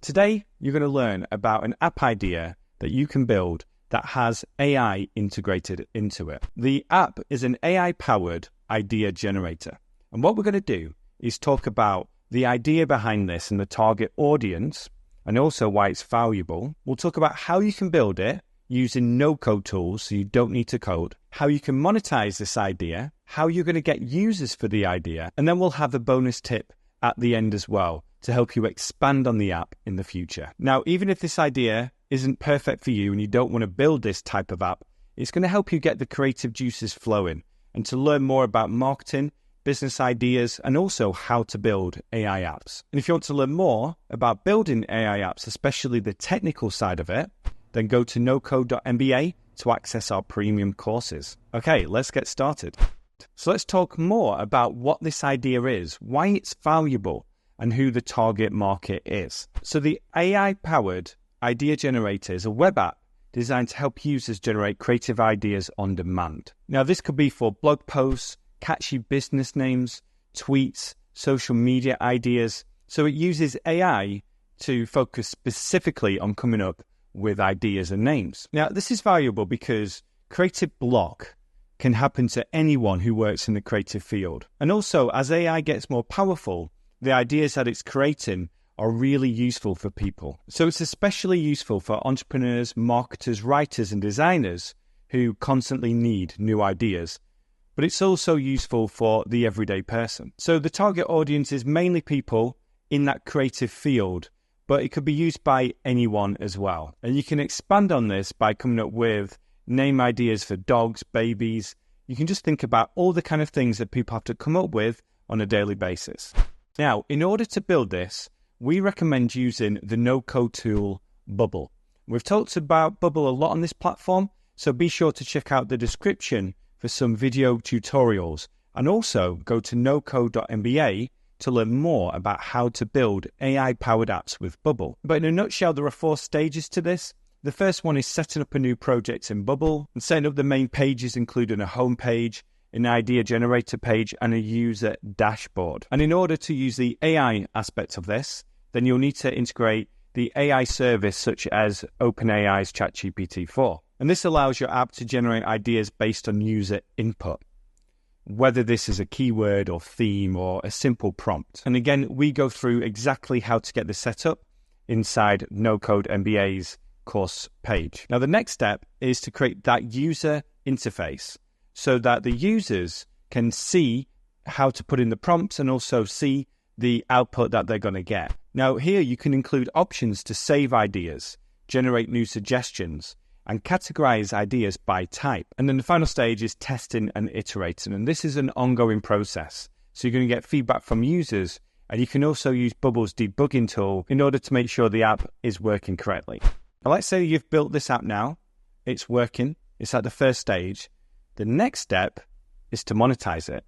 Today, you're going to learn about an app idea that you can build that has AI integrated into it. The app is an AI-powered idea generator. And what we're going to do is talk about the idea behind this and the target audience, and also why it's valuable. We'll talk about how you can build it using no-code tools, so you don't need to code, how you can monetize this idea, how you're going to get users for the idea, and then we'll have a bonus tip at the end as well to help you expand on the app in the future. Now, even if this idea isn't perfect for you and you don't want to build this type of app, it's going to help you get the creative juices flowing and to learn more about marketing, business ideas, and also how to build AI apps. And if you want to learn more about building AI apps, especially the technical side of it, then go to nocode.mba to access our premium courses. Okay, let's get started. So let's talk more about what this idea is, why it's valuable, and who the target market is. So the AI-powered idea generator is a web app designed to help users generate creative ideas on demand. Now, this could be for blog posts, catchy business names, tweets, social media ideas. So it uses AI to focus specifically on coming up with ideas and names. Now, this is valuable because creative block can happen to anyone who works in the creative field. And also, as AI gets more powerful, the ideas that it's creating are really useful for people. So it's especially useful for entrepreneurs, marketers, writers, and designers who constantly need new ideas. But it's also useful for the everyday person. So the target audience is mainly people in that creative field, but it could be used by anyone as well. And you can expand on this by coming up with name ideas for dogs, babies. You can just think about all the kind of things that people have to come up with on a daily basis. Now, in order to build this, we recommend using the no-code tool Bubble. We've talked about Bubble a lot on this platform, so be sure to check out the description for some video tutorials, and also go to nocode.mba to learn more about how to build AI-powered apps with Bubble. But in a nutshell, there are 4 stages to this. The first one is setting up a new project in Bubble, and setting up the main pages, including a home page, an idea generator page, and a user dashboard. And in order to use the AI aspect of this, then you'll need to integrate the AI service such as OpenAI's ChatGPT-4. And this allows your app to generate ideas based on user input, whether this is a keyword or theme or a simple prompt. And again, we go through exactly how to get this set up inside NoCode MBA's course page. Now, the next step is to create that user interface so that the users can see how to put in the prompts and also see the output that they're going to get. Now, here you can include options to save ideas, generate new suggestions, and categorize ideas by type. And then the final stage is testing and iterating. And this is an ongoing process. So you're going to get feedback from users, and you can also use Bubble's debugging tool in order to make sure the app is working correctly. Now, let's say you've built this app now, it's working, it's at the first stage. The next step is to monetize it.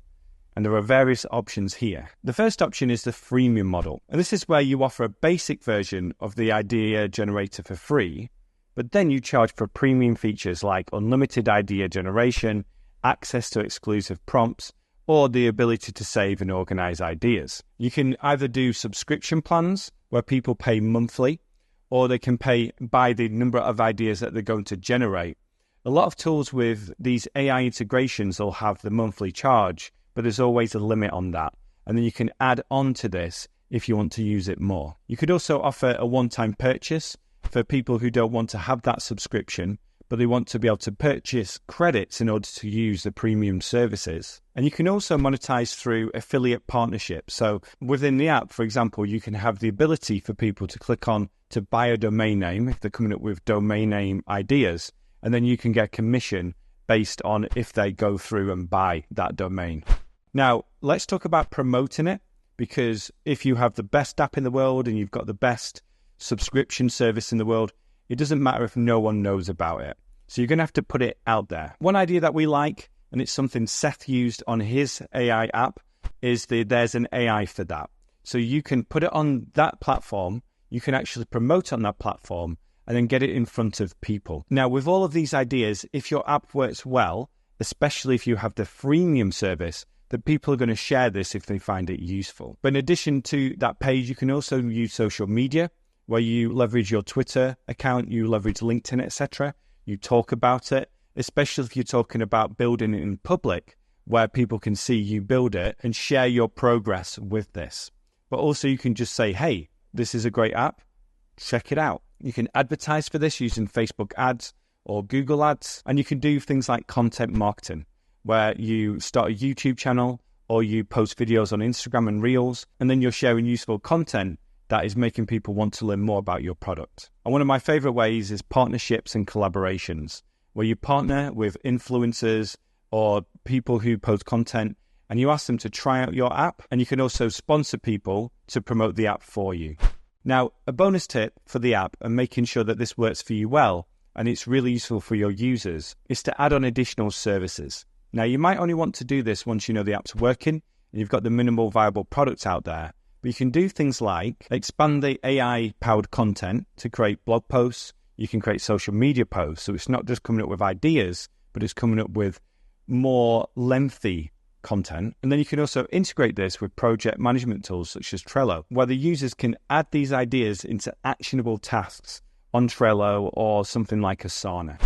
And there are various options here. The first option is the freemium model. And this is where you offer a basic version of the idea generator for free, but then you charge for premium features like unlimited idea generation, access to exclusive prompts, or the ability to save and organize ideas. You can either do subscription plans where people pay monthly, or they can pay by the number of ideas that they're going to generate. A lot of tools with these AI integrations will have the monthly charge, but there's always a limit on that. And then you can add on to this if you want to use it more. You could also offer a one-time purchase for people who don't want to have that subscription, but they want to be able to purchase credits in order to use the premium services. And you can also monetize through affiliate partnerships. So within the app, for example, you can have the ability for people to click on to buy a domain name if they're coming up with domain name ideas, and then you can get commission based on if they go through and buy that domain. Now, let's talk about promoting it, because if you have the best app in the world and you've got the best subscription service in the world, it doesn't matter if no one knows about it. So you're going to have to put it out there. One idea that we like, and it's something Seth used on his AI app, is there's an AI for that. So you can put it on that platform, you can actually promote on that platform, and then get it in front of people. Now, with all of these ideas, if your app works well, especially if you have the freemium service, then people are going to share this if they find it useful. But in addition to that page, you can also use social media where you leverage your Twitter account, you leverage LinkedIn, etc. You talk about it, especially if you're talking about building it in public, where people can see you build it and share your progress with this. But also you can just say, hey, this is a great app, check it out. You can advertise for this using Facebook ads or Google ads, and you can do things like content marketing, where you start a YouTube channel or you post videos on Instagram and Reels, and then you're sharing useful content that is making people want to learn more about your product. And one of my favorite ways is partnerships and collaborations, where you partner with influencers or people who post content and you ask them to try out your app, and you can also sponsor people to promote the app for you. Now, a bonus tip for the app and making sure that this works for you well and it's really useful for your users is to add on additional services. Now, you might only want to do this once you know the app's working and you've got the minimal viable products out there, but you can do things like expand the AI-powered content to create blog posts. You can create social media posts, so it's not just coming up with ideas, but it's coming up with more lengthy content. And then you can also integrate this with project management tools such as Trello, where the users can add these ideas into actionable tasks on Trello or something like Asana.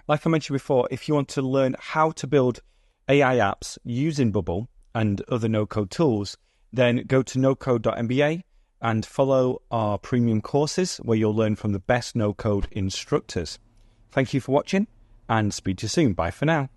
Like I mentioned before, if you want to learn how to build AI apps using Bubble and other no-code tools, then go to nocode.mba and follow our premium courses where you'll learn from the best no-code instructors. Thank you for watching and speak to you soon. Bye for now.